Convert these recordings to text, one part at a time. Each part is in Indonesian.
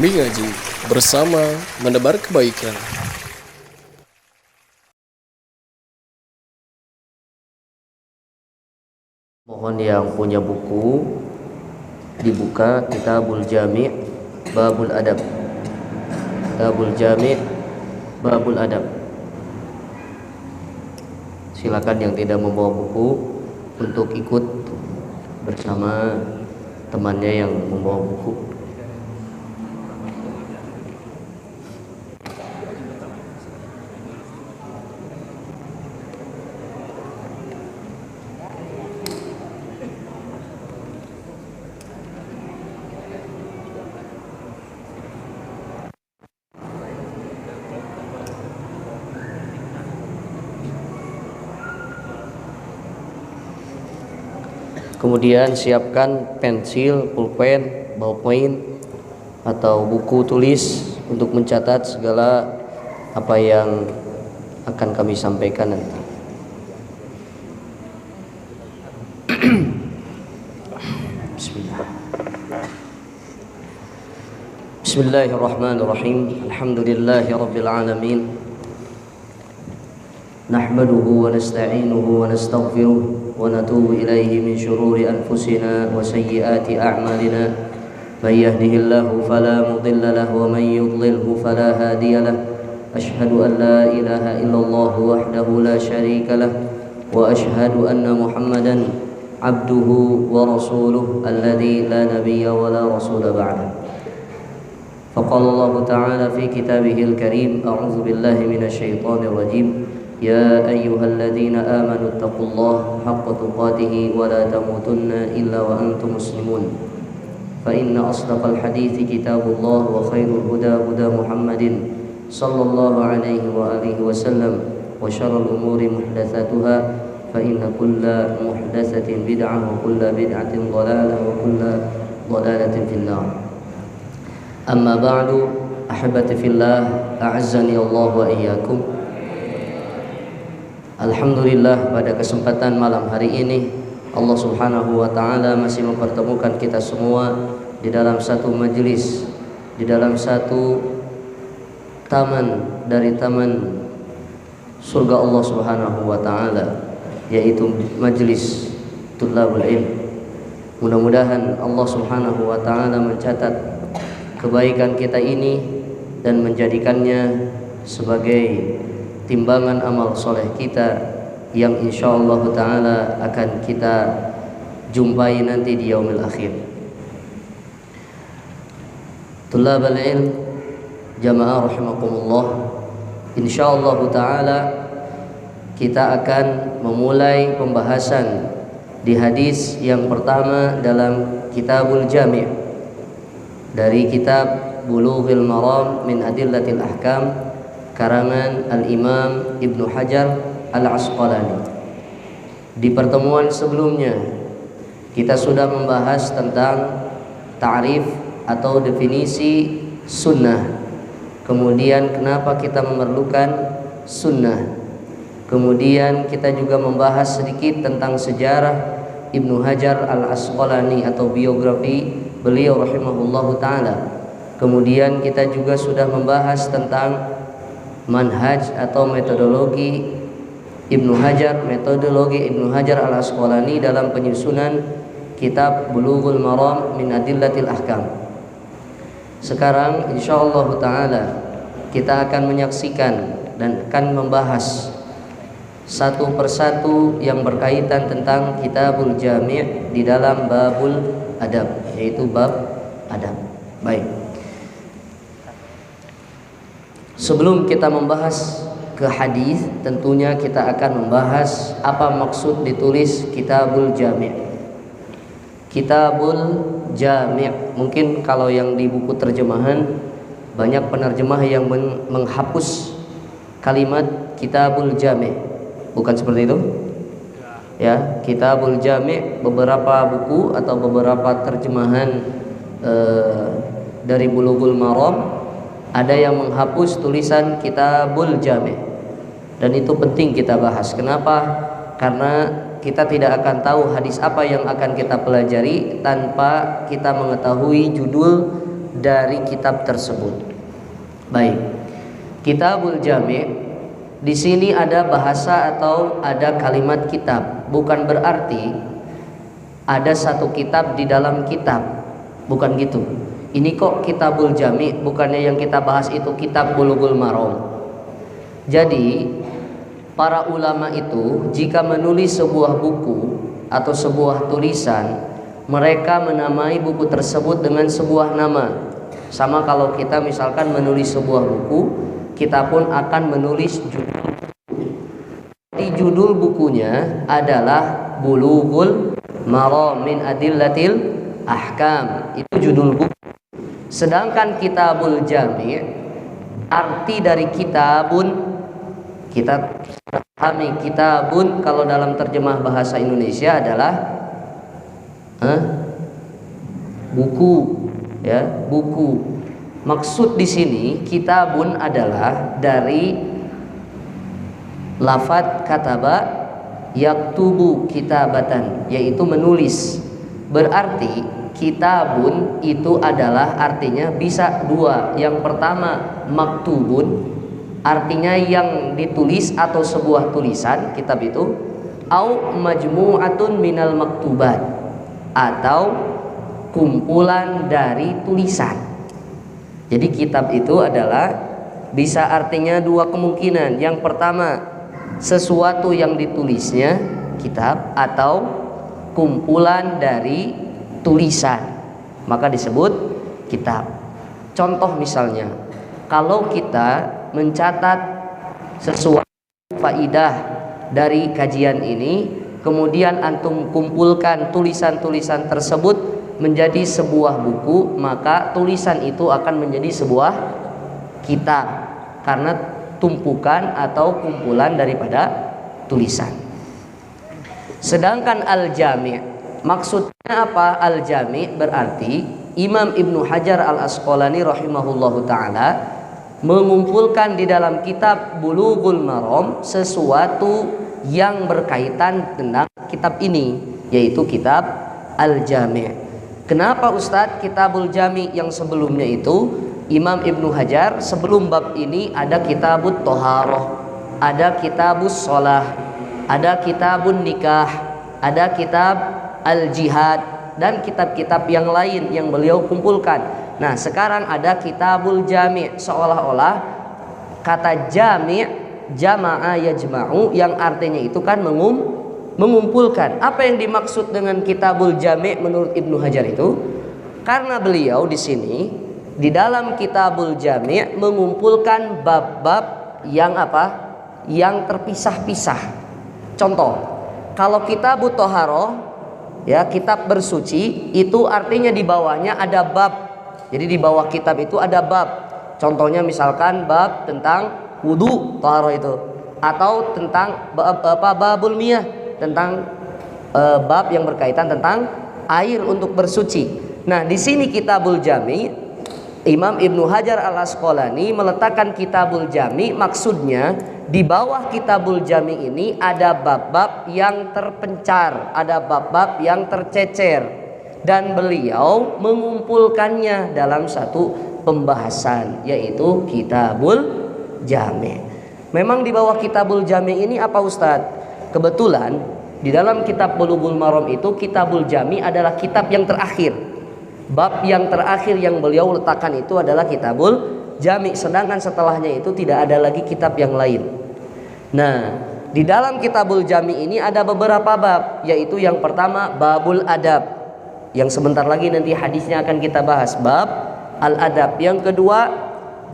Mengaji bersama menebar kebaikan. Mohon yang punya buku dibuka Kitabul Jami' Babul Adab. Kitabul Jami' Babul Adab. Silakan yang tidak membawa buku untuk ikut bersama temannya yang membawa buku. Kemudian siapkan pensil, pulpen, ballpoint atau buku tulis untuk mencatat segala apa yang akan kami sampaikan nanti. Bismillahirrahmanirrahim. Alhamdulillahirabbil alamin. Nahmaduhu wa nasta'inuhu wa nastaghfiruh ونتوب إليه من شرور أنفسنا وسيئات أعمالنا من يهده الله فلا مضل له ومن يضلله فلا هادي له أشهد أن لا إله إلا الله وحده لا شريك له وأشهد أن محمدا عبده ورسوله الذي لا نبي ولا رسول بعده فقال الله تعالى في كتابه الكريم أعوذ بالله من الشيطان الرجيم يا أيها الذين آمنوا اتقوا الله حق تقاته ولا تموتن إلا وأنتم مسلمون فإن أصدق الحديث كتاب الله وخير الهدى هدى محمد صلى الله عليه وآله وسلم وشر الأمور محدثاتها فإن كل محدثة بدعة وكل بدعة ضلالة وكل ضلالة في النار أما بعد أحبتي في الله أعزني الله وإياكم. Alhamdulillah, pada kesempatan malam hari ini Allah Subhanahu wa taala masih mempertemukan kita semua di dalam satu majelis, di dalam satu taman dari taman surga Allah Subhanahu wa taala, yaitu majelis Thullabul Ilm. Mudah-mudahan Allah Subhanahu wa taala mencatat kebaikan kita ini dan menjadikannya sebagai timbangan amal soleh kita yang insyaallah ta'ala akan kita jumpai nanti di yaumil akhir. Thullabul ilm jamaah rahimakumullah, insyaallah ta'ala kita akan memulai pembahasan di hadis yang pertama dalam Kitabul Jami' dari kitab Bulughul Maram min Adillatil Ahkam karangan Al-Imam Ibnu Hajar Al-Asqalani. Di pertemuan sebelumnya kita sudah membahas tentang ta'rif atau definisi sunnah, kemudian kenapa kita memerlukan sunnah, kemudian kita juga membahas sedikit tentang sejarah Ibnu Hajar Al-Asqalani atau biografi beliau rahimahullahu ta'ala. Kemudian kita juga sudah membahas tentang manhaj atau metodologi Ibnu Hajar, metodologi Ibnu Hajar Al-Asqalani dalam penyusunan kitab Bulughul Maram min Adillatil Ahkam. Sekarang insyaallah ta'ala kita akan menyaksikan dan akan membahas satu persatu yang berkaitan tentang Kitabul Jami' di dalam Babul Adab, yaitu bab adab. Baik. Sebelum kita membahas ke hadis, tentunya kita akan membahas apa maksud ditulis Kitabul Jami'. Kitabul Jami', mungkin kalau yang di buku terjemahan banyak penerjemah yang menghapus kalimat Kitabul Jami'. Bukan seperti itu? Ya, Kitabul Jami', beberapa buku atau beberapa terjemahan dari Bulughul Maram ada yang menghapus tulisan Kitabul Jami', dan itu penting kita bahas. Kenapa? Karena kita tidak akan tahu hadis apa yang akan kita pelajari tanpa kita mengetahui judul dari kitab tersebut. Baik. Kitabul Jami' di sini ada bahasa atau ada kalimat kitab, bukan berarti ada satu kitab di dalam kitab. Bukan gitu. Ini kok Kitabul Jami', bukannya yang kita bahas itu Kitab Bulughul Maram. Jadi para ulama itu jika menulis sebuah buku atau sebuah tulisan, mereka menamai buku tersebut dengan sebuah nama. Sama kalau kita misalkan menulis sebuah buku, kita pun akan menulis judul. Di judul bukunya adalah Bulughul Maram min Adillatil Ahkam. Itu judul buku. Sedangkan Kitabul Jami', arti dari kitabun, kita pahami kitabun kalau dalam terjemah bahasa Indonesia adalah buku, ya, buku. Maksud di sini kitabun adalah dari lafadz kataba yaktubu kitabatan, yaitu menulis. Berarti kitabun itu adalah artinya bisa dua. Yang pertama maktubun, artinya yang ditulis atau sebuah tulisan, kitab itu, au majmu'atun minal maktubat, atau kumpulan dari tulisan. Jadi kitab itu adalah bisa artinya dua kemungkinan. Yang pertama sesuatu yang ditulisnya kitab, atau kumpulan dari tulisan, maka disebut kitab. Contoh misalnya, kalau kita mencatat sesuatu faidah dari kajian ini, kemudian antum kumpulkan tulisan-tulisan tersebut menjadi sebuah buku, maka tulisan itu akan menjadi sebuah kitab karena tumpukan atau kumpulan daripada tulisan. Sedangkan al-jami', maksudnya apa? Al-jami' berarti Imam Ibnu Hajar Al-Asqalani rahimahullahu ta'ala mengumpulkan di dalam kitab Bulughul Maram sesuatu yang berkaitan tentang kitab ini, yaitu kitab Al-Jami'. Kenapa Ustadz Kitabul Jami' yang sebelumnya itu Imam Ibnu Hajar sebelum bab ini ada Kitabut Toharoh, ada Kitabus Sholah, ada Kitabun Nikah, ada Kitab Al-Jihad, dan kitab-kitab yang lain yang beliau kumpulkan. Nah sekarang ada Kitabul Jami', seolah-olah kata jami' jama'a yajma'u yang artinya itu kan mengumpulkan. Apa yang dimaksud dengan Kitabul Jami' menurut Ibnu Hajar itu? Karena beliau di sini di dalam Kitabul Jami' mengumpulkan bab-bab yang apa? Yang terpisah-pisah. Contoh, kalau Kitabut Toharoh, ya, kitab bersuci, itu artinya di bawahnya ada bab. Jadi di bawah kitab itu ada bab. Contohnya misalkan bab tentang wudu, toharoh itu, atau tentang babul miyah, tentang bab yang berkaitan tentang air untuk bersuci. Nah, di sini Kitabul Jami', Imam Ibnu Hajar Al-Asqalani meletakkan Kitabul Jami', maksudnya di bawah Kitabul Jami' ini ada bab-bab yang terpencar, ada bab-bab yang tercecer, dan beliau mengumpulkannya dalam satu pembahasan, yaitu Kitabul Jami'. Memang di bawah Kitabul Jami' ini apa Ustadz? Kebetulan di dalam kitab Bulughul Maram itu Kitabul Jami' adalah kitab yang terakhir. Bab yang terakhir yang beliau letakkan itu adalah Kitabul Jami', sedangkan setelahnya itu tidak ada lagi kitab yang lain. Nah, di dalam Kitabul Jami' ini ada beberapa bab, yaitu yang pertama babul adab, yang sebentar lagi nanti hadisnya akan kita bahas, bab al-adab. Yang kedua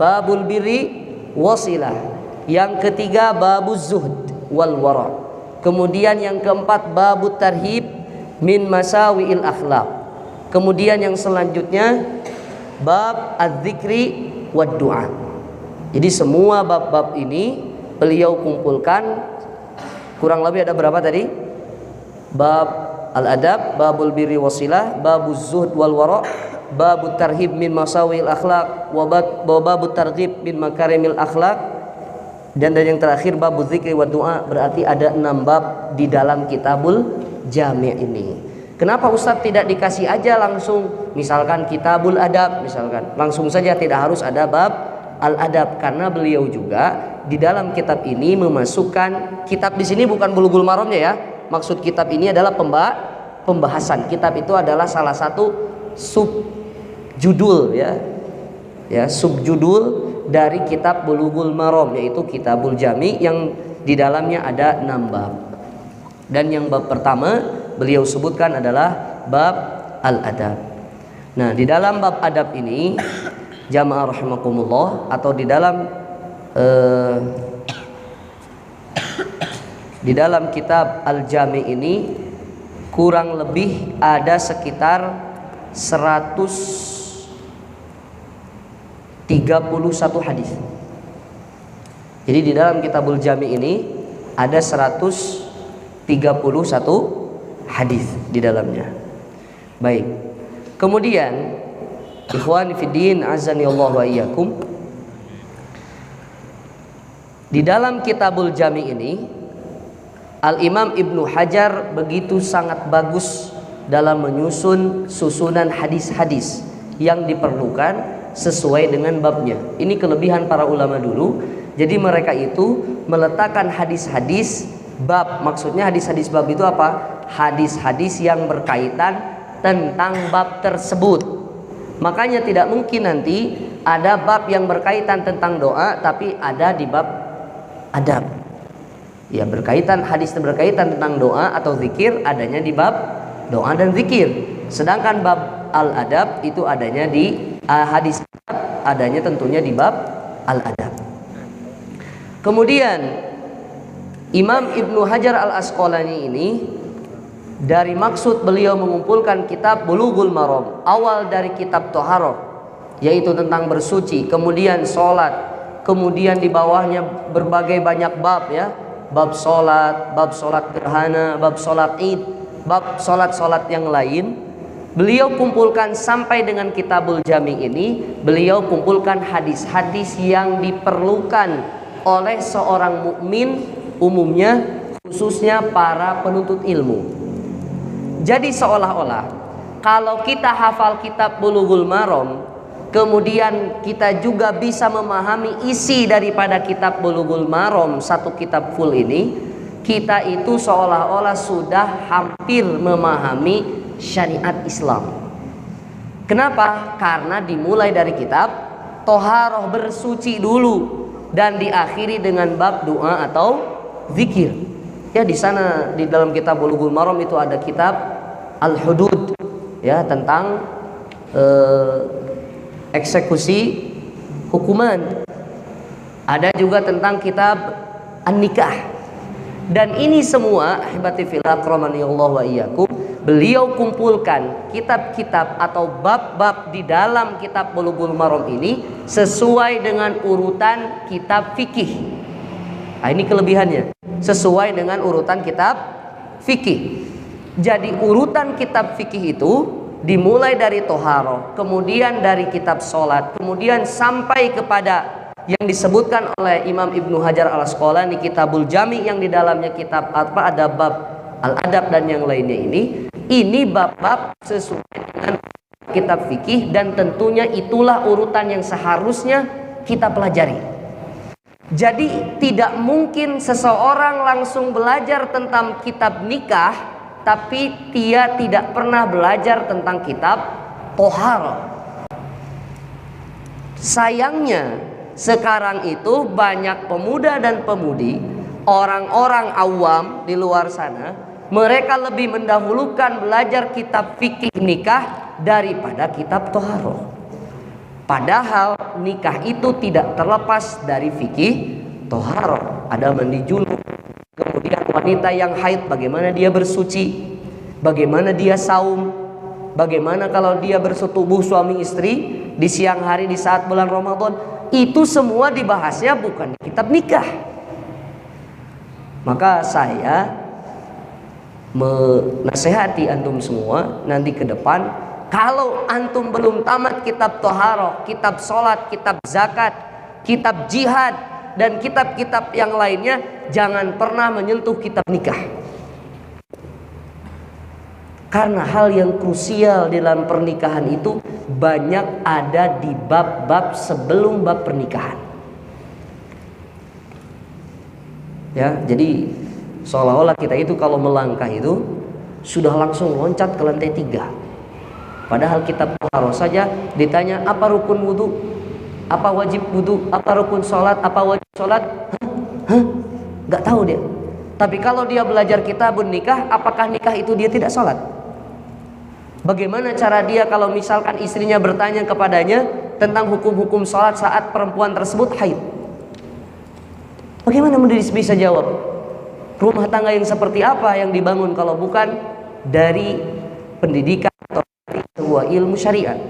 babul birri wasilah. Yang ketiga babuz zuhd wal wara. Kemudian yang keempat babut tarhib min masawiil akhlaq. Kemudian yang selanjutnya bab az-zikri wad du'a. Jadi semua bab-bab ini beliau kumpulkan, kurang lebih ada berapa tadi? Bab al-adab, babul birri wasilah, babuz zuhd wal wara, babut tarhib min masawil akhlaq, wa babut targhib min makarimil akhlaq, dan yang terakhir babuz zikri wad du'a. Berarti ada 6 bab di dalam Kitabul Jami' ini. Kenapa Ustadz tidak dikasih aja langsung misalkan Kitabul Adab misalkan, langsung saja tidak harus ada bab Al-Adab, karena beliau juga di dalam kitab ini memasukkan, kitab di sini bukan Bulughul Maramnya ya. Maksud kitab ini adalah pembahasan. Kitab itu adalah salah satu subjudul ya, subjudul dari kitab Bulughul Maram, yaitu Kitabul Jami, yang di dalamnya ada 6 bab. Dan yang bab pertama beliau sebutkan adalah bab Al-Adab. Nah, di dalam bab adab ini jamaah rahimakumullah, atau di dalam kitab Al-Jami ini kurang lebih ada sekitar 131 hadis. Jadi di dalam Kitabul Jami ini ada 131 hadis di dalamnya. Baik. Kemudian ikhwani fiddin azani Allah wa iyyakum, di dalam Kitabul Jami ini Al-Imam Ibnu Hajar begitu sangat bagus dalam menyusun susunan hadis-hadis yang diperlukan sesuai dengan babnya. Ini kelebihan para ulama dulu. Jadi mereka itu meletakkan hadis-hadis bab. Maksudnya hadis-hadis bab itu apa? Hadis-hadis yang berkaitan tentang bab tersebut. Makanya tidak mungkin nanti ada bab yang berkaitan tentang doa tapi ada di bab adab. Ya, berkaitan, hadis berkaitan tentang doa atau zikir adanya di bab doa dan zikir. Sedangkan bab al-adab itu adanya di hadis adanya tentunya di bab al-adab. Kemudian Imam Ibnu Hajar Al-Asqalani ini dari maksud beliau mengumpulkan kitab Bulughul Maram, awal dari kitab Thaharah yaitu tentang bersuci, kemudian sholat, kemudian di bawahnya berbagai banyak bab ya, bab sholat gerhana, bab sholat id, bab sholat yang lain. Beliau kumpulkan sampai dengan Kitabul Jami ini, beliau kumpulkan hadis-hadis yang diperlukan oleh seorang mukmin umumnya, khususnya para penuntut ilmu. Jadi seolah-olah kalau kita hafal kitab Bulughul Maram, kemudian kita juga bisa memahami isi daripada kitab Bulughul Maram, satu kitab full ini, kita itu seolah-olah sudah hampir memahami syariat Islam. Kenapa? Karena dimulai dari kitab Thaharah, bersuci dulu, dan diakhiri dengan bab doa atau zikir. Ya, di sana di dalam kitab Bulughul Maram itu ada kitab Al-Hudud ya, tentang eksekusi hukuman. Ada juga tentang kitab An-Nikah. Dan ini semua ahibati fillah akramani Allah wa iyyakum, beliau kumpulkan kitab-kitab atau bab-bab di dalam kitab Bulughul Maram ini sesuai dengan urutan kitab fikih. Nah, ini kelebihannya, sesuai dengan urutan kitab fikih. Jadi urutan kitab fikih itu dimulai dari Thaharah, kemudian dari kitab sholat, kemudian sampai kepada yang disebutkan oleh Imam Ibnu Hajar Al-Asqalani Kitabul Jami, yang di dalamnya kitab apa, ada bab Al-Adab dan yang lainnya ini bab-bab sesuai dengan kitab fikih, dan tentunya itulah urutan yang seharusnya kita pelajari. Jadi tidak mungkin seseorang langsung belajar tentang kitab nikah tapi dia tidak pernah belajar tentang kitab Thaharah. Sayangnya sekarang itu banyak pemuda dan pemudi, orang-orang awam di luar sana, mereka lebih mendahulukan belajar kitab fikih nikah daripada kitab Thaharah. Padahal nikah itu tidak terlepas dari fikih Thaharah. Ada mandi junub, kemudian wanita yang haid bagaimana dia bersuci, bagaimana dia saum, bagaimana kalau dia bersetubuh suami istri di siang hari di saat bulan Ramadan. Itu semua dibahasnya bukan di kitab nikah. Maka saya menasehati antum semua nanti ke depan, kalau antum belum tamat kitab Thaharah, kitab sholat, kitab zakat, kitab jihad, dan kitab-kitab yang lainnya, jangan pernah menyentuh kitab nikah. Karena hal yang krusial dalam pernikahan itu banyak ada di bab-bab sebelum bab pernikahan. Ya, jadi seolah-olah kita itu kalau melangkah itu sudah langsung loncat ke lantai 3. Padahal kitab taharah saja ditanya apa rukun wudu, apa wajib wudu, apa rukun sholat, apa wajib sholat, nggak tahu dia. Tapi kalau dia belajar kitabun nikah, apakah nikah itu dia tidak sholat? Bagaimana cara dia kalau misalkan istrinya bertanya kepadanya tentang hukum-hukum sholat saat perempuan tersebut haid? Bagaimana dia bisa jawab? Rumah tangga yang seperti apa yang dibangun kalau bukan dari pendidikan atau dari sebuah ilmu syariat?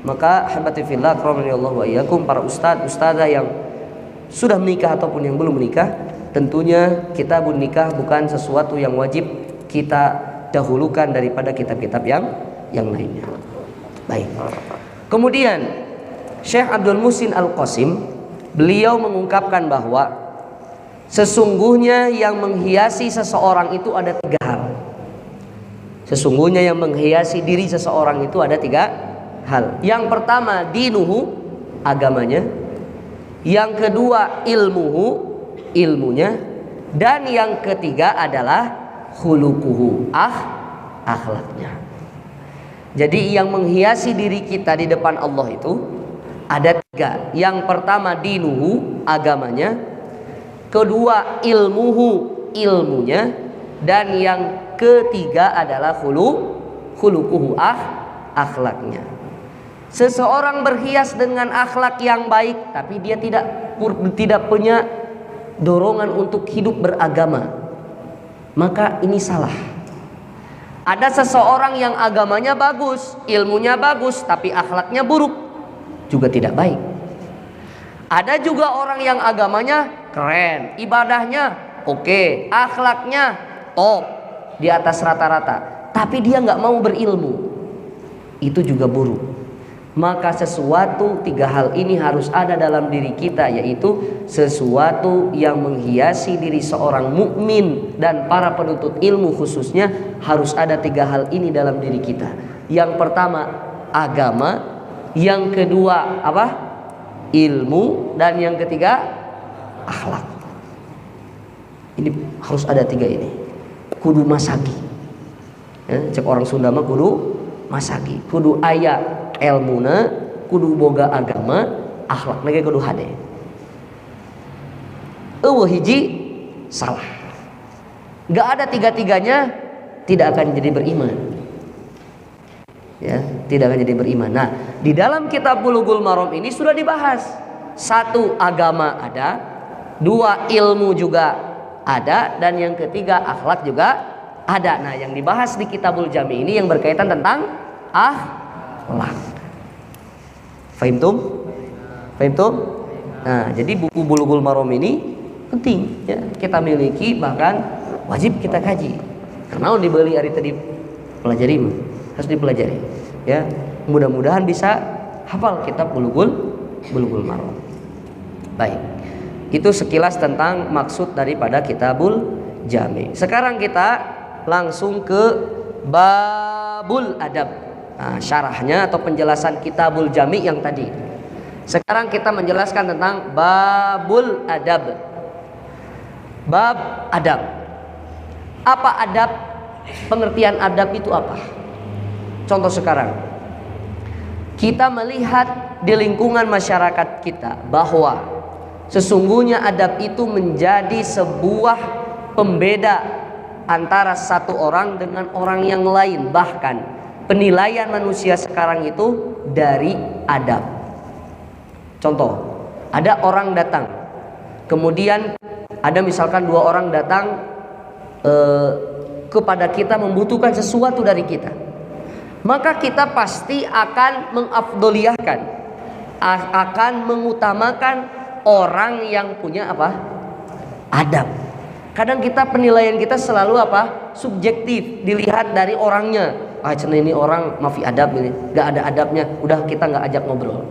Maka habati fillah rahimanallahu wa iyyakum, para ustadz-ustadzah yang sudah menikah ataupun yang belum menikah, tentunya kitabun nikah bukan sesuatu yang wajib kita dahulukan daripada kitab-kitab yang lainnya. Baik. Kemudian Syekh Abdul Muhsin Al-Qasim, beliau mengungkapkan bahwa sesungguhnya yang menghiasi seseorang itu ada 3 hal. Sesungguhnya yang menghiasi diri seseorang itu ada 3 hal. Yang pertama dinuhu, agamanya. Yang kedua ilmuhu, ilmunya. Dan yang ketiga adalah khuluquhu, akhlaknya. Jadi yang menghiasi diri kita di depan Allah itu ada 3. Yang pertama dinuhu, agamanya. Kedua ilmuhu, ilmunya. Dan yang ketiga adalah khuluquhu, akhlaknya. Seseorang berhias dengan akhlak yang baik tapi dia tidak punya dorongan untuk hidup beragama, maka ini salah. Ada seseorang yang agamanya bagus, ilmunya bagus, tapi akhlaknya buruk, juga tidak baik. Ada juga orang yang agamanya keren, ibadahnya oke, akhlaknya top, di atas rata-rata, tapi dia nggak mau berilmu, itu juga buruk. Maka sesuatu 3 hal ini harus ada dalam diri kita, yaitu sesuatu yang menghiasi diri seorang mukmin dan para penuntut ilmu khususnya harus ada 3 hal ini dalam diri kita. Yang pertama agama, yang kedua apa? Ilmu, dan yang ketiga akhlak. Ini harus ada 3 ini. Kudu masagi. Ya, cek orang Sunda mah kudu masagi, kudu aya ilmuna, kudu boga agama, akhlakna ge kudu hade. Eueuh hiji salah. Gak ada 3-tiganya, tidak akan jadi beriman. Ya, tidak akan jadi beriman. Nah, di dalam kitab Bulughul Maram ini sudah dibahas. 1, agama ada, 2, ilmu juga ada, dan yang ketiga akhlak juga ada. Nah, yang dibahas di Kitabul Jami ini yang berkaitan tentang akhlak. Fahimtum? Nah, jadi buku Bulughul Maram ini penting ya kita miliki, bahkan wajib kita kaji. Karena dibeli hari tadi pelajari, harus dipelajari. Ya, mudah-mudahan bisa hafal kitab Bulughul Maram. Baik. Itu sekilas tentang maksud daripada Kitabul Jami. Sekarang kita langsung ke Babul Adab. Nah, syarahnya atau penjelasan Kitabul Jami yang tadi. Sekarang kita menjelaskan tentang Babul Adab. Bab adab. Apa adab? Pengertian adab itu apa? Contoh sekarang, kita melihat di lingkungan masyarakat kita bahwa sesungguhnya adab itu menjadi sebuah pembeda antara satu orang dengan orang yang lain. Bahkan penilaian manusia sekarang itu dari adab. Contoh, ada orang datang, kemudian ada misalkan 2 orang datang kepada kita membutuhkan sesuatu dari kita, maka kita pasti akan mengafdoliyahkan, akan mengutamakan orang yang punya apa? Adab. Kadang kita penilaian kita selalu apa? Subjektif, dilihat dari orangnya. Cenah ini orang mafi adab ini, gak ada adabnya, udah kita gak ajak ngobrol.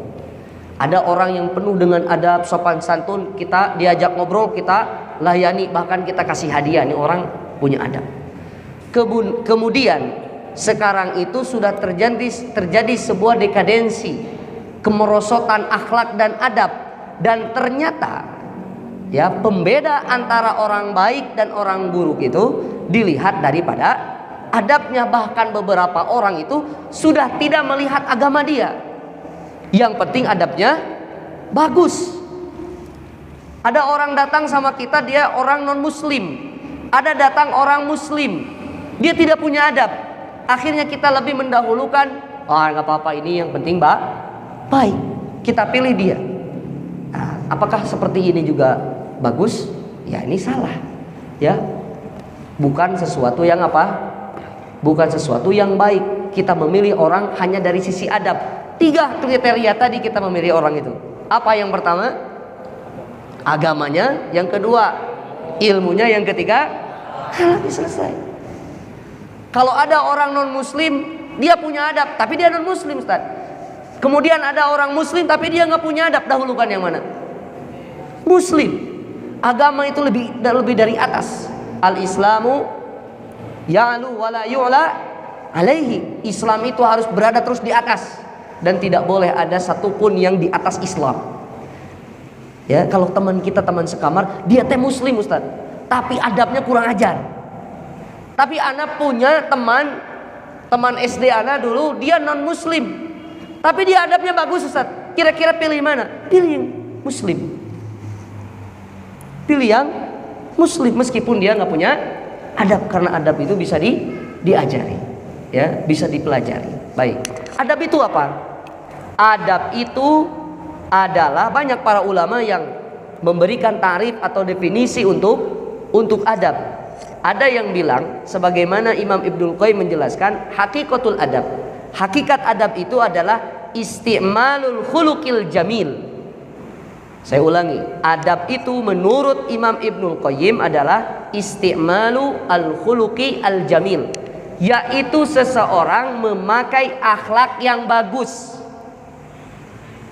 Ada orang yang penuh dengan adab, sopan santun, kita diajak ngobrol, kita layani, bahkan kita kasih hadiah. Ini orang punya adab. Kemudian sekarang itu sudah terjadi sebuah dekadensi, kemerosotan akhlak dan adab. Dan ternyata ya, pembeda antara orang baik dan orang buruk itu dilihat daripada adabnya. Bahkan beberapa orang itu sudah tidak melihat agama dia, yang penting adabnya bagus. Ada orang datang sama kita, dia orang non muslim. Ada datang orang muslim, dia tidak punya adab. Akhirnya kita lebih mendahulukan, nggak apa-apa, ini yang penting baik, kita pilih dia. Nah, apakah seperti ini juga bagus? Ya, ini salah. Ya, bukan sesuatu yang bukan sesuatu yang baik. Kita memilih orang hanya dari sisi adab. 3 kriteria tadi kita memilih orang itu. Apa yang pertama? Agamanya. Yang kedua, ilmunya. Yang ketiga, halal, selesai. Kalau ada orang non muslim, dia punya adab tapi dia non muslim, Ustaz. Kemudian ada orang muslim tapi dia nggak punya adab, dahulukan yang mana? Muslim. Agama itu lebih dari atas. Al-Islamu ya'lu wa la yu'la alaihi. Islam itu harus berada terus di atas dan tidak boleh ada satupun yang di atas Islam. Ya, kalau teman kita, teman sekamar, dia muslim, Ustaz, tapi adabnya kurang ajar. Tapi anak punya teman SD anak dulu, dia non muslim tapi dia adabnya bagus, Ustaz. Kira-kira pilih mana? Pilih yang muslim. Pilih yang muslim meskipun dia nggak punya adab, karena adab itu bisa diajari, ya, bisa dipelajari. Baik. Adab itu apa? Adab itu adalah, banyak para ulama yang memberikan tarif atau definisi untuk adab. Ada yang bilang, sebagaimana Imam Ibnul Qayyim menjelaskan, hakikatul adab. Hakikat adab itu adalah isti'malul khuluqil jamil. Saya ulangi, adab itu menurut Imam Ibnul Qayyim adalah isti'malu al-khuluqi al-jamil, yaitu seseorang memakai akhlak yang bagus.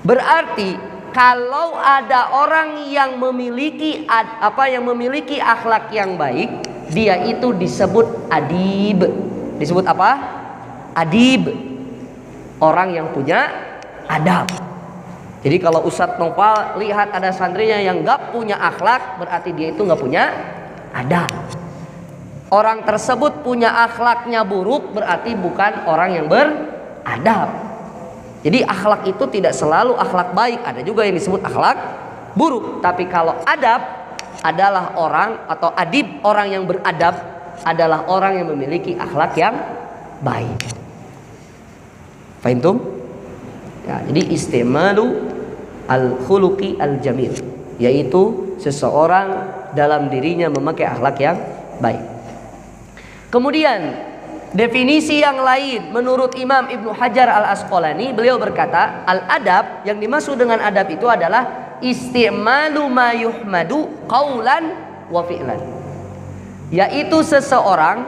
Berarti kalau ada orang yang memiliki akhlak yang baik, dia itu disebut adib. Disebut apa? Adib. Orang yang punya adab. Jadi kalau Ustadz Nopal lihat ada santrinya yang gak punya akhlak, berarti dia itu gak punya adab. Orang tersebut punya akhlaknya buruk, berarti bukan orang yang beradab. Jadi akhlak itu tidak selalu akhlak baik, ada juga yang disebut akhlak buruk. Tapi kalau adab adalah orang, atau adib, orang yang beradab, adalah orang yang memiliki akhlak yang baik. Fahim tuh? Ya, jadi istimalu al-khuluqi al-jamil, yaitu seseorang dalam dirinya memakai akhlak yang baik. Kemudian definisi yang lain menurut Imam Ibnu Hajar al-Asqalani, beliau berkata, al-adab, yang dimaksud dengan adab itu adalah istimalu ma yuhmadu qaulan wa fi'lan, yaitu seseorang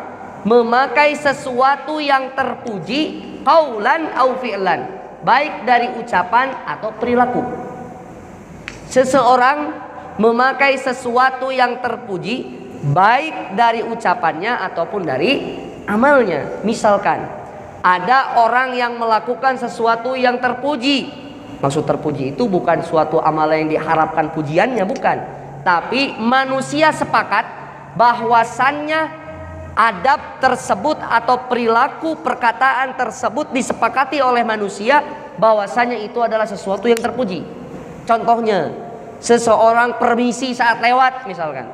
memakai sesuatu yang terpuji qaulan au fi'lan, baik dari ucapan atau perilaku. Seseorang memakai sesuatu yang terpuji baik dari ucapannya ataupun dari amalnya. Misalkan ada orang yang melakukan sesuatu yang terpuji. Maksud terpuji itu bukan suatu amalan yang diharapkan pujiannya, bukan. Tapi manusia sepakat bahwasannya adab tersebut atau perilaku perkataan tersebut disepakati oleh manusia bahwasanya itu adalah sesuatu yang terpuji. Contohnya, seseorang permisi saat lewat misalkan.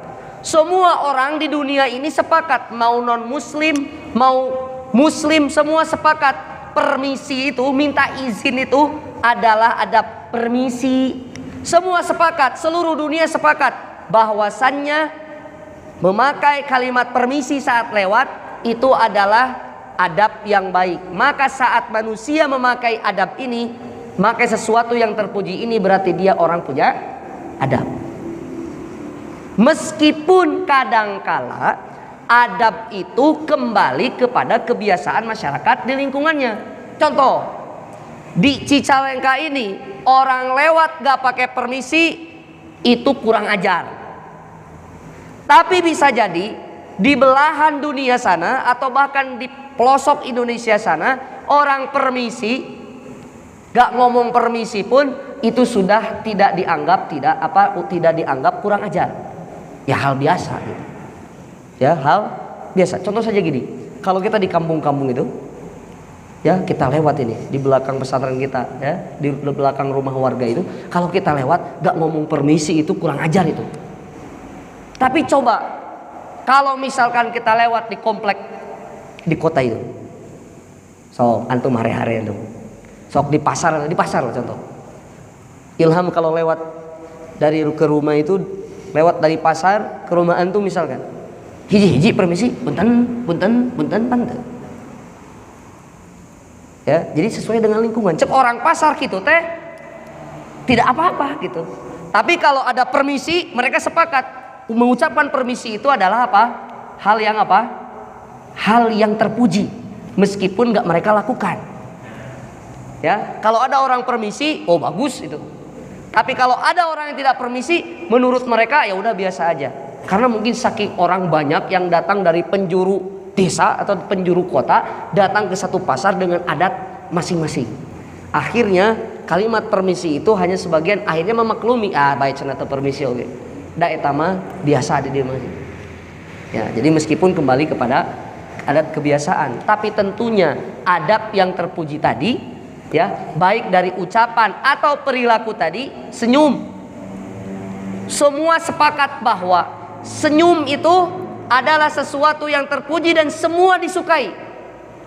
Semua orang di dunia ini sepakat, mau non muslim, mau muslim, semua sepakat permisi itu, minta izin itu adalah adab permisi. Semua sepakat, seluruh dunia sepakat bahwasannya memakai kalimat permisi saat lewat itu adalah adab yang baik. Maka saat manusia memakai adab ini, memakai sesuatu yang terpuji ini, berarti dia orang punya adab. Meskipun kadangkala adab itu kembali kepada kebiasaan masyarakat di lingkungannya. Contoh, di Cicalengka ini orang lewat gak pakai permisi itu kurang ajar. Tapi bisa jadi di belahan dunia sana atau bahkan di pelosok Indonesia sana, orang permisi, gak ngomong permisi pun itu sudah tidak dianggap kurang ajar. Ya hal biasa gitu. Ya hal biasa. Contoh saja gini, kalau kita di kampung-kampung itu, ya kita lewat ini di belakang pesantren kita, ya di belakang rumah warga itu, kalau kita lewat gak ngomong permisi itu kurang ajar itu. Tapi coba kalau misalkan kita lewat di komplek di kota itu, so antum hari-hari itu, sok di pasar lah contoh. Ilham kalau lewat dari ke rumah itu, lewat dari pasar ke rumah antum misalkan, hiji permisi, punten panten. Ya, jadi sesuai dengan lingkungan. Cek orang pasar gitu teh tidak apa-apa gitu. Tapi kalau ada permisi, mereka sepakat mengucapkan permisi itu adalah apa? Hal yang terpuji, meskipun nggak mereka lakukan. Ya, kalau ada orang permisi, oh bagus itu. Tapi kalau ada orang yang tidak permisi, menurut mereka ya udah biasa aja. Karena mungkin saking orang banyak yang datang dari penjuru desa atau penjuru kota, datang ke satu pasar dengan adat masing-masing. Akhirnya kalimat permisi itu hanya sebagian, akhirnya memaklumi, baik cenah permisi oke. Da eta mah biasa di dieu mah. Ya, jadi meskipun kembali kepada adat kebiasaan, tapi tentunya adab yang terpuji tadi, ya, baik dari ucapan atau perilaku tadi, senyum. Semua sepakat bahwa senyum itu adalah sesuatu yang terpuji dan semua disukai.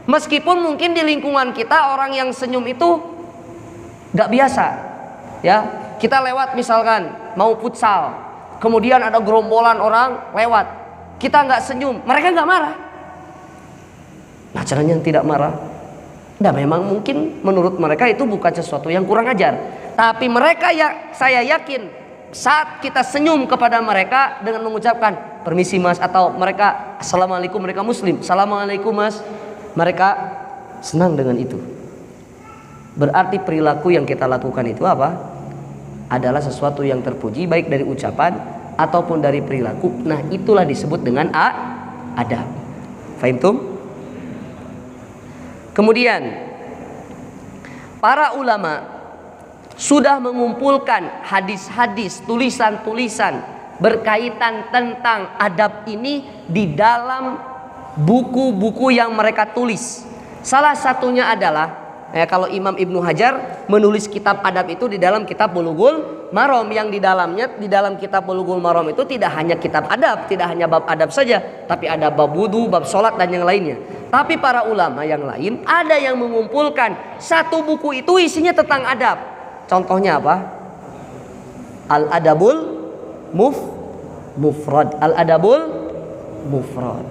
Meskipun mungkin di lingkungan kita orang yang senyum itu gak biasa. Ya, kita lewat misalkan mau futsal, kemudian ada gerombolan orang lewat, kita nggak senyum, mereka nggak marah. Nah, caranya yang tidak marah, nah memang mungkin menurut mereka itu bukan sesuatu yang kurang ajar. Tapi mereka saya yakin saat kita senyum kepada mereka dengan mengucapkan permisi mas, atau mereka assalamualaikum, mereka muslim, assalamualaikum mas, mereka senang dengan itu. Berarti perilaku yang kita lakukan itu apa? Adalah sesuatu yang terpuji, baik dari ucapan ataupun dari perilaku. Nah, itulah disebut dengan adab. Fahimtum? Kemudian para ulama sudah mengumpulkan hadis-hadis, tulisan-tulisan berkaitan tentang adab ini di dalam buku-buku yang mereka tulis. Salah satunya adalah kalau Imam Ibnu Hajar menulis kitab adab itu di dalam kitab Bulughul Maram, yang di dalam kitab Bulughul Maram itu tidak hanya kitab adab, tidak hanya bab adab saja, tapi ada bab wudu, bab sholat dan yang lainnya. Tapi para ulama yang lain ada yang mengumpulkan satu buku itu isinya tentang adab. Contohnya apa? Al-Adabul Mufrad. Al-Adabul Mufrad.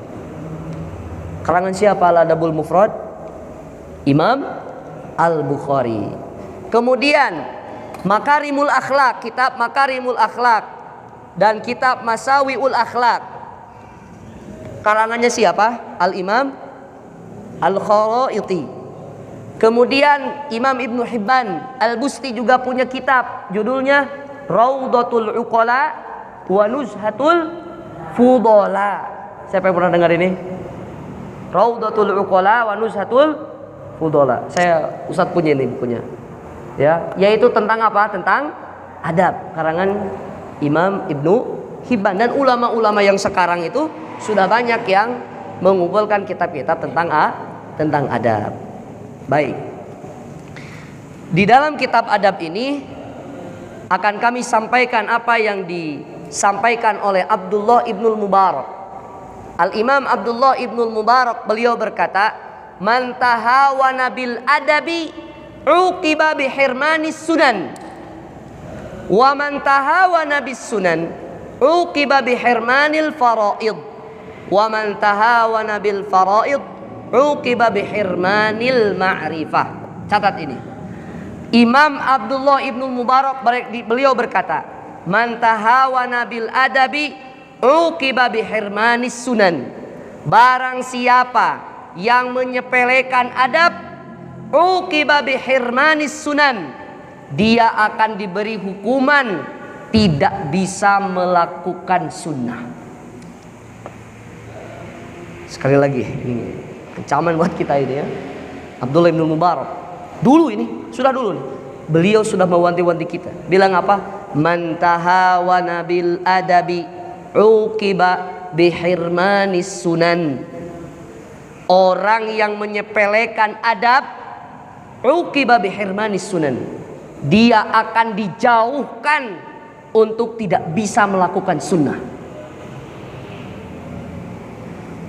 Karangan siapa Al-Adabul Mufrad? Imam Al-Bukhari. Kemudian Makarimul Akhlak, kitab Makarimul Akhlak dan kitab Masawiul Akhlak. Karangannya siapa? Al-Imam Al-Kharaiti. Kemudian Imam Ibnu Hibban Al-Busti juga punya kitab judulnya Raudatul Uqala wa Nuzhatul Fudala. Siapa yang pernah dengar ini? Raudatul Uqala wa Nuzhatul Fudala. Ustadz punya ini bukunya. Ya, yaitu tentang apa? Tentang adab, karangan Imam Ibnu Hibban. Dan ulama-ulama yang sekarang itu sudah banyak yang mengumpulkan kitab-kitab tentang adab. Baik. Di dalam kitab adab ini akan kami sampaikan apa yang disampaikan oleh Abdullah Ibnul Mubarak. Al-Imam Abdullah Ibnul Mubarak beliau berkata, "Man tahawana bil adabi uqiba bi hirmanis sunan. Wa man tahawana bis sunan uqiba bi hirmanil faraid. Wa man tahawana bil faraid uqiba bi hirmanil ma'rifah." Catat ini. Imam Abdullah Ibnul Mubarak beliau berkata, "Man tahawana bil adabi uqiba bi hirmanis sunan." Barang siapa yang menyepelekan adab, uqiba bi hirmanis sunan, dia akan diberi hukuman tidak bisa melakukan sunnah. Sekali lagi, ini kecaman buat kita ini ya. Abdullah bin Mubarak. Dulu ini, sudah dulu nih. Beliau sudah mewanti-wanti kita. Bilang apa? Man tahawana bil adabi uqiba bihirmanis sunan. Orang yang menyepelekan adab uqiba bihirmanis sunan. Dia akan dijauhkan untuk tidak bisa melakukan sunnah.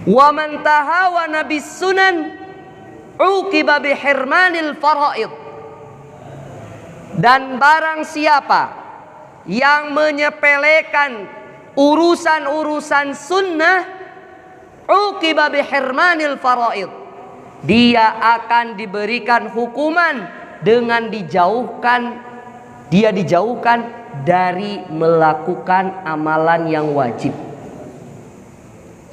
Wa man tahawana bis sunan uqiba bihirmanil faraid. Dan barang siapa yang menyepelekan urusan-urusan sunnah uqiba bihirmanil faraid, dia akan diberikan hukuman dengan dijauhkan dari melakukan amalan yang wajib.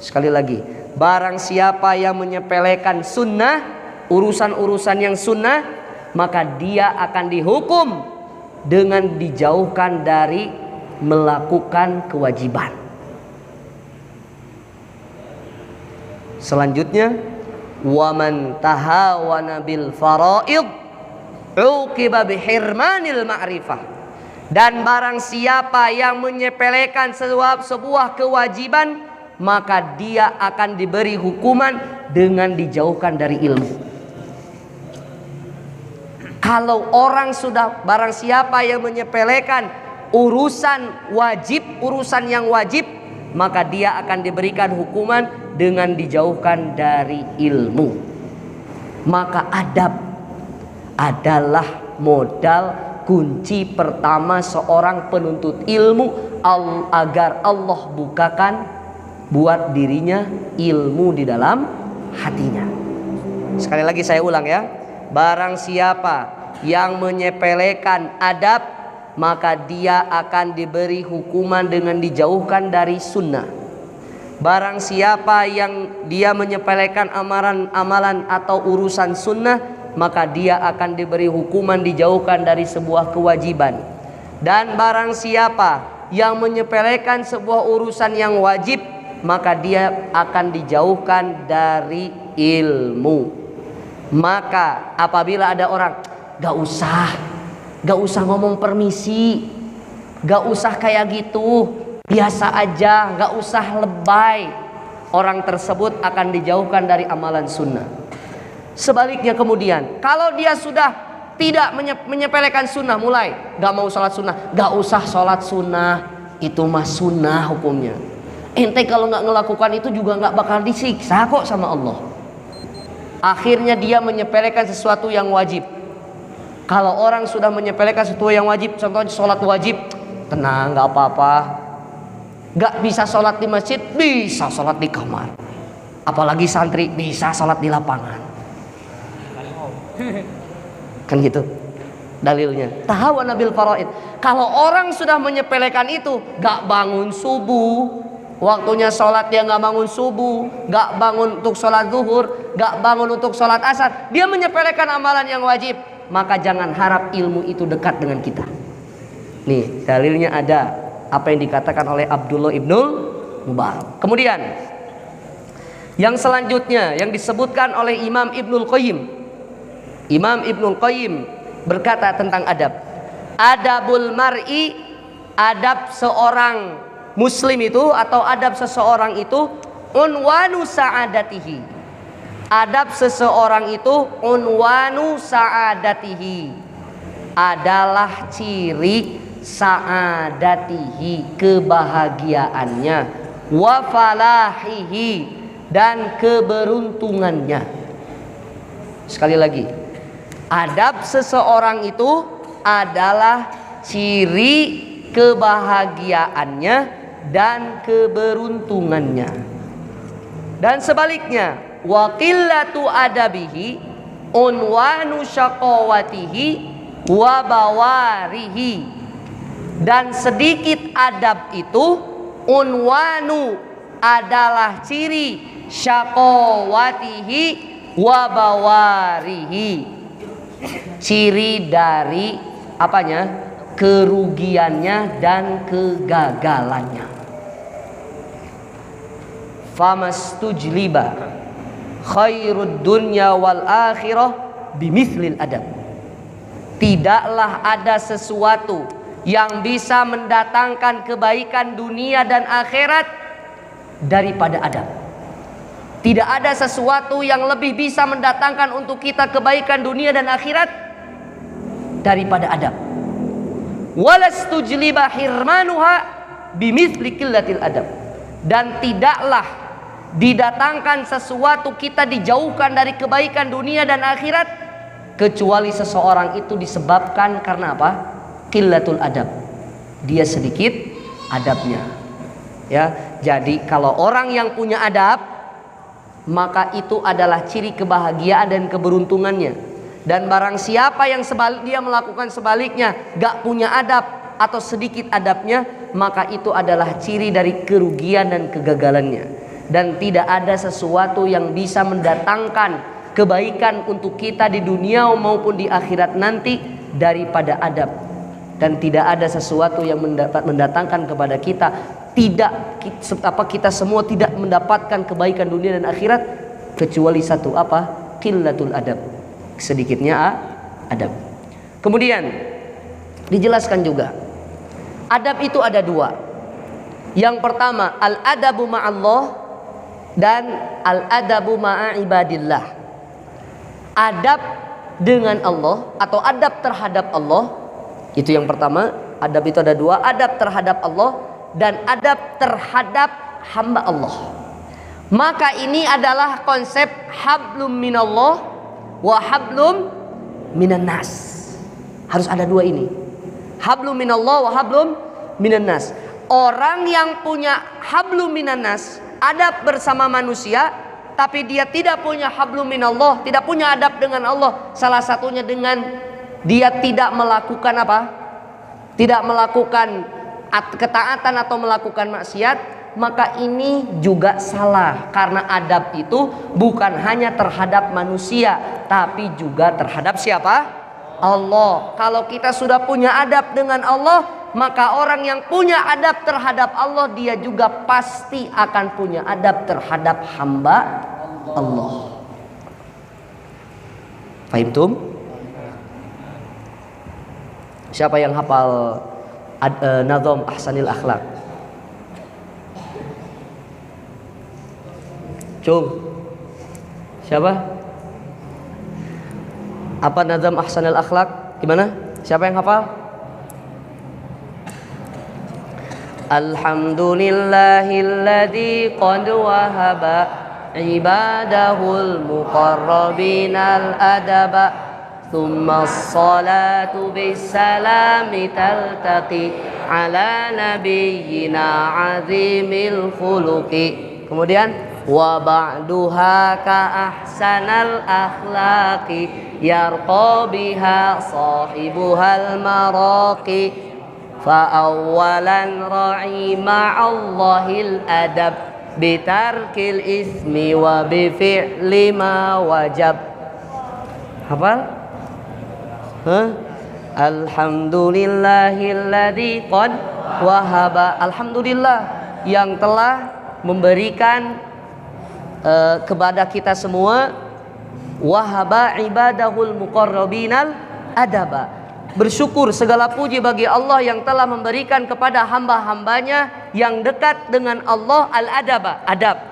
Sekali lagi, barang siapa yang menyepelekan sunnah, urusan-urusan yang sunnah, maka dia akan dihukum dengan dijauhkan dari melakukan kewajiban. Selanjutnya, waman tahawana bil faraid uqiba bihirmanil ma'rifah. Dan barang siapa yang menyepelekan sebuah kewajiban, maka dia akan diberi hukuman dengan dijauhkan dari ilmu. Kalau orang sudah, barang siapa yang menyepelekan urusan wajib, urusan yang wajib, maka dia akan diberikan hukuman dengan dijauhkan dari ilmu. Maka adab adalah modal kunci pertama seorang penuntut ilmu agar Allah bukakan buat dirinya ilmu di dalam hatinya. Sekali lagi saya ulang ya. Barang siapa yang menyepelekan adab, maka dia akan diberi hukuman dengan dijauhkan dari sunnah. Barang siapa yang dia menyepelekan amalan atau urusan sunnah, maka dia akan diberi hukuman dijauhkan dari sebuah kewajiban. Dan barang siapa yang menyepelekan sebuah urusan yang wajib, maka dia akan dijauhkan dari ilmu. Maka apabila ada orang, gak usah ngomong permisi, gak usah kayak gitu, biasa aja, gak usah lebay, orang tersebut akan dijauhkan dari amalan sunnah. Sebaliknya kemudian, kalau dia sudah tidak menyepelekan sunnah, mulai gak mau sholat sunnah, gak usah sholat sunnah, itu mah sunnah hukumnya. Ente kalau gak melakukan itu juga gak bakal disiksa kok sama Allah. Akhirnya dia menyepelekan sesuatu yang wajib. Kalau orang sudah menyepelekan sesuatu yang wajib, contohnya sholat wajib, tenang, gak apa-apa. Gak bisa sholat di masjid, bisa sholat di kamar. Apalagi santri, bisa sholat di lapangan. Kan gitu dalilnya. Tahawana bil faraid. Kalau orang sudah menyepelekan itu, gak bangun subuh, waktunya sholat dia gak bangun subuh, gak bangun untuk sholat zuhur, gak bangun untuk sholat asar, dia menyepelekan amalan yang wajib, maka jangan harap ilmu itu dekat dengan kita. Nih dalilnya ada apa yang dikatakan oleh Abdullah ibnul Mubarak. Kemudian yang selanjutnya yang disebutkan oleh Imam Ibnul Qayyim. Imam Ibnul Qayyim berkata tentang adab. Adabul mar'i, adab seorang muslim itu atau adab seseorang itu unwanu sa'adatihi. Adab seseorang itu unwanu sa'adatihi, adalah ciri sa'adatihi, kebahagiaannya, wa falahihi, dan keberuntungannya. Sekali lagi, adab seseorang itu adalah ciri kebahagiaannya dan keberuntungannya. Dan sebaliknya, wa qillatu adabihi unwanu syaqawatihi wa bawarihi. Dan sedikit adab itu unwanu, adalah ciri syaqawatihi wa bawarihi, ciri dari apanya? Kerugiannya dan kegagalannya. famastujliba khairud dunya wal akhirah bimithlil adab. Tidaklah ada sesuatu yang bisa mendatangkan kebaikan dunia dan akhirat daripada adab. Tidak ada sesuatu yang lebih bisa mendatangkan untuk kita kebaikan dunia dan akhirat daripada adab. Walastujliba hirmanuha bimithli qillatil adab. Dan tidaklah didatangkan sesuatu kita dijauhkan dari kebaikan dunia dan akhirat kecuali seseorang itu disebabkan karena apa? Qillatul adab. Dia sedikit adabnya. Ya, jadi kalau orang yang punya adab, maka itu adalah ciri kebahagiaan dan keberuntungannya. Dan barang siapa yang dia melakukan sebaliknya, gak punya adab atau sedikit adabnya, maka itu adalah ciri dari kerugian dan kegagalannya. Dan tidak ada sesuatu yang bisa mendatangkan kebaikan untuk kita di dunia maupun di akhirat nanti daripada adab. Dan tidak ada sesuatu yang mendatangkan kepada kita kita semua tidak mendapatkan kebaikan dunia dan akhirat kecuali satu apa? Qillatul adab. Sedikitnya adab. Kemudian dijelaskan juga adab itu ada dua. Yang pertama al-adabu ma'allah dan al-adabu ma'a ibadillah. Adab dengan Allah atau adab terhadap Allah, itu yang pertama. Adab itu ada dua, adab terhadap Allah dan adab terhadap hamba Allah. Maka ini adalah konsep hablum minallah wa hablum minan nas. Harus ada dua ini, hablum minallah wa hablum minan nas. Orang yang punya hablum minan nas, adab bersama manusia, tapi dia tidak punya hablum minallah, tidak punya adab dengan Allah, salah satunya dengan dia tidak melakukan apa? Tidak melakukan ketaatan atau melakukan maksiat, maka ini juga salah. Karena adab itu bukan hanya terhadap manusia, tapi juga terhadap siapa? Allah. Kalau kita sudah punya adab dengan Allah, maka orang yang punya adab terhadap Allah, dia juga pasti akan punya adab terhadap hamba Allah. Fahimtum? Siapa yang hafal Nazam Ahsanil Akhlaq? Cung. Siapa? Apa Nazam Ahsanil Akhlaq? Gimana? Siapa yang hafal? Alhamdulillahilladzi qad wahaba ibadahul muqarrabinal adaba. Thumma as-salatu bis-salami taltaqi ala nabiyyina azimil khuluqi. Kemudian wa ba'duha ka ahsanal akhlaqi yarqa biha sahibuhal maraqi. Fa awwalan ra'i ma'allahil adab bitarkil ismi wa bifi'li ma wajab. Hafal? Alhamdulillahilladzi qad wahaba. Alhamdulillah yang telah memberikan kepada kita semua wahaba ibadahul muqarrabinal adaba. Bersyukur segala puji bagi Allah yang telah memberikan kepada hamba-hambanya yang dekat dengan Allah al-adaba, adab.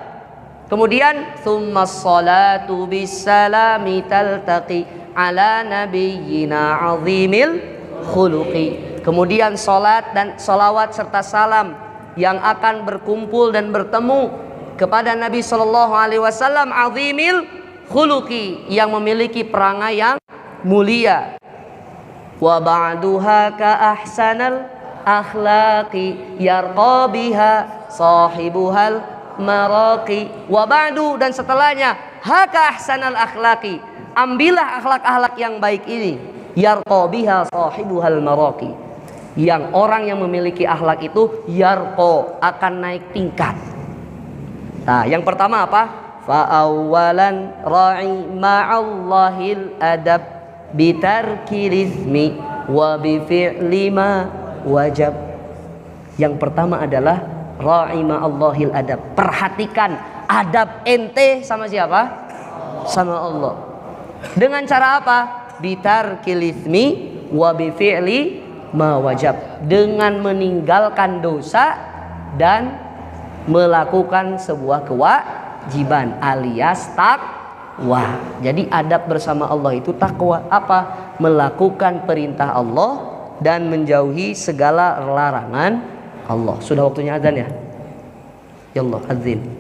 Kemudian tsummas salatu bis-salami taltaqi ala nabiyyina azimil khuluqi. Kemudian salat dan salawat serta salam yang akan berkumpul dan bertemu kepada Nabi sallallahu alaihi wasallam azimil khuluqi, yang memiliki perangai yang mulia. Wa ba'duha ka ahsanal akhlaqi yarqa biha sahibuhal maraqi. Wa ba'du, dan setelahnya haka ahsanal akhlaqi, ambillah akhlak-akhlak yang baik ini, yarqa biha sahibuhal maraqi, yang orang yang memiliki akhlak itu yarqa, akan naik tingkat. Nah, yang pertama apa? Fa awwalan ra'i ma'allahil adab bitarkil ismi wa bi fi'li ma wajab. Yang pertama adalah ra'i ma'allahil adab, perhatikan adab ente sama siapa? Sama Allah. Dengan cara apa? Bitarkil itsmi wa bi fi'li ma wajab. Dengan meninggalkan dosa dan melakukan sebuah kewajiban alias takwa. Jadi adab bersama Allah itu takwa. Apa? Melakukan perintah Allah dan menjauhi segala larangan Allah. Sudah waktunya azan ya? Yallah azin.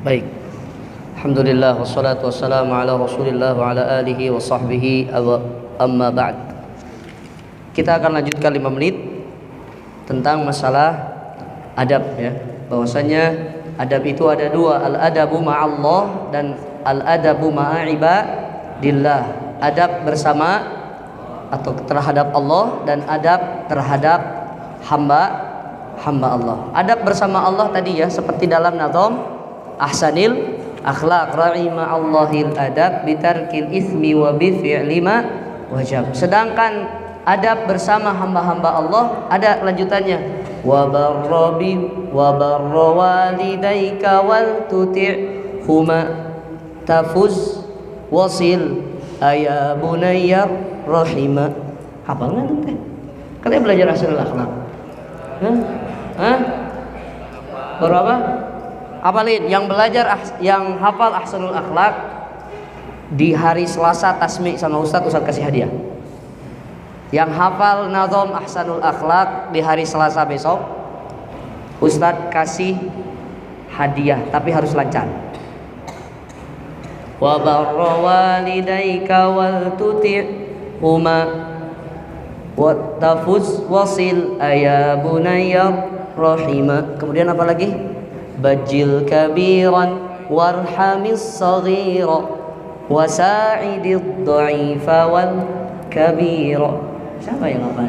Baik. Alhamdulillah wassalatu wassalamu ala Rasulillah wa ala alihi wa sahbihi amma ba'd. Kita akan lanjutkan 5 menit tentang masalah adab ya. Bahwasanya adab itu ada 2, al-adabu ma'allah dan al-adabu ma'a ibadillah. Adab bersama atau terhadap Allah dan adab terhadap hamba hamba Allah. Adab bersama Allah tadi ya, seperti dalam nazam ahsanil akhlaq, ra'i ma'allahil adab bitarkil ismi wa bi fi'li ma wajab. Sedangkan adab bersama hamba-hamba Allah ada lanjutannya, wa barra walidayka wal tuti'huma tafuz wasil aya bunayya rahima. Hafal nggak tuh teh? Kalian belajar ahsanul akhlak? Hah? Baru apa? Hafalin. Yang belajar yang hafal ahsanul akhlak di hari Selasa tasmi sama Ustadz kasih hadiah. Yang hafal nazam ahsanul akhlak di hari Selasa besok, Ustadz kasih hadiah, tapi harus lancar. Wa barra walidayka wal tuti'huma wa tafuz wasil aya bunayya rahima. Kemudian apa lagi? Bajil kabiran warhamis saghira wasa'idid dha'ifa wal kabira. Siapa yang hafal?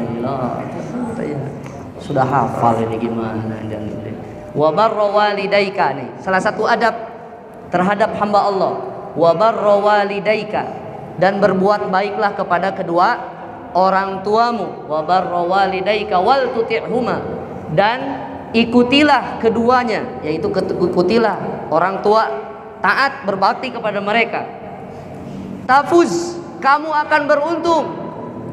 Sudah hafal ini gimana? Wa barra walidayka nih, salah satu adab terhadap hamba Allah. Wa barra walidayka, dan berbuat baiklah kepada kedua orang tuamu. Wa barra walidayka wal tuti'huma, dan ikutilah keduanya, yaitu ikutilah orang tua, taat berbakti kepada mereka. Tafuz, kamu akan beruntung.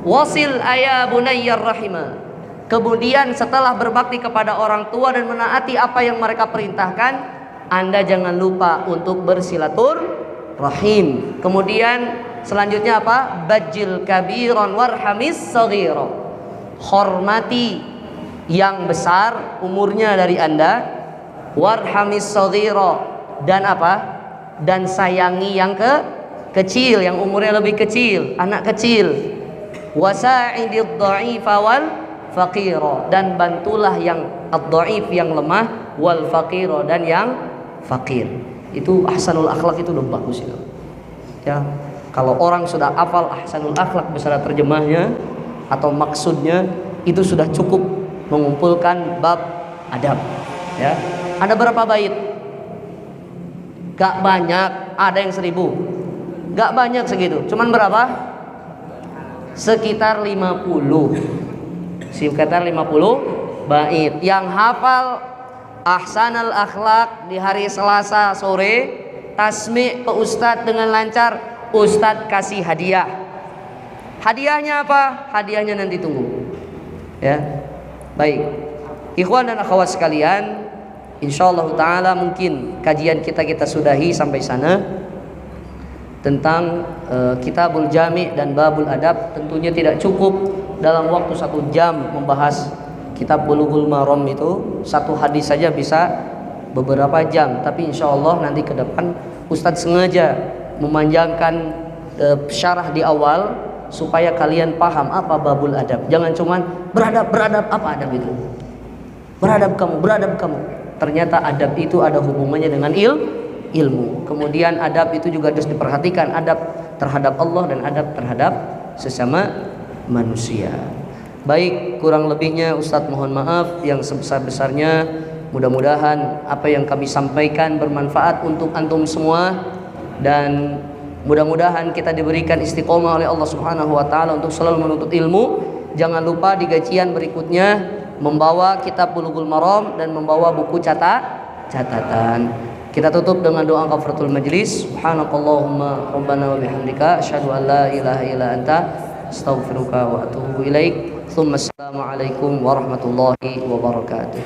Wasil aya bunayyar rahima, kemudian setelah berbakti kepada orang tua dan menaati apa yang mereka perintahkan, Anda jangan lupa untuk bersilaturahim. Kemudian selanjutnya apa? Bajil kabiran warhamis saghira, hormati yang besar umurnya dari Anda, warhamis saghira, dan apa? Dan sayangi yang kecil, yang umurnya lebih kecil, anak kecil. Wasa'idid dha'ifa wal faqira, dan bantulah yang ad-dha'if, yang lemah, wal faqira, dan yang fakir. Itu ahsanul akhlak, itu udah bagus itu. Ya, kalau orang sudah hafal ahsanul akhlak beserta terjemahnya atau maksudnya, itu sudah cukup mengumpulkan bab adab. Ya, ada berapa bait? Gak banyak, ada yang 1000. Gak banyak segitu. Cuman berapa? Sekitar 50. Sekitar 50 bait. Yang hafal ahsanul akhlak di hari Selasa sore, tasmi ke Ustadz dengan lancar, Ustadz kasih hadiah. Hadiahnya apa? Hadiahnya nanti tunggu. Ya. Baik. Ikhwan dan akhwat sekalian, insyaallah taala mungkin kajian kita sudahi sampai sana tentang Kitabul Jami' dan Babul Adab. Tentunya tidak cukup dalam waktu 1 jam membahas kitab Bulughul Maram itu. Satu hadis saja bisa beberapa jam. Tapi insyaallah nanti ke depan Ustadz sengaja memanjangkan syarah di awal supaya kalian paham apa Babul Adab. Jangan cuman beradab, apa adab itu? Beradab kamu. Ternyata adab itu ada hubungannya dengan ilmu. Kemudian adab itu juga harus diperhatikan, adab terhadap Allah dan adab terhadap sesama manusia. Baik, kurang lebihnya Ustadz mohon maaf yang sebesar-besarnya. Mudah-mudahan apa yang kami sampaikan bermanfaat untuk antum semua, dan mudah-mudahan kita diberikan istiqomah oleh Allah Subhanahu wa taala untuk selalu menuntut ilmu. Jangan lupa di gajian berikutnya membawa kitab Bulughul Maram dan membawa buku catatan. Kita tutup dengan doa kafaratul majlis. Subhanakallahumma rabbana wa bihamdika asyhadu an la ilaha illa anta astaghfiruka wa atubu ilaik. Assalamualaikum warahmatullahi wabarakatuh.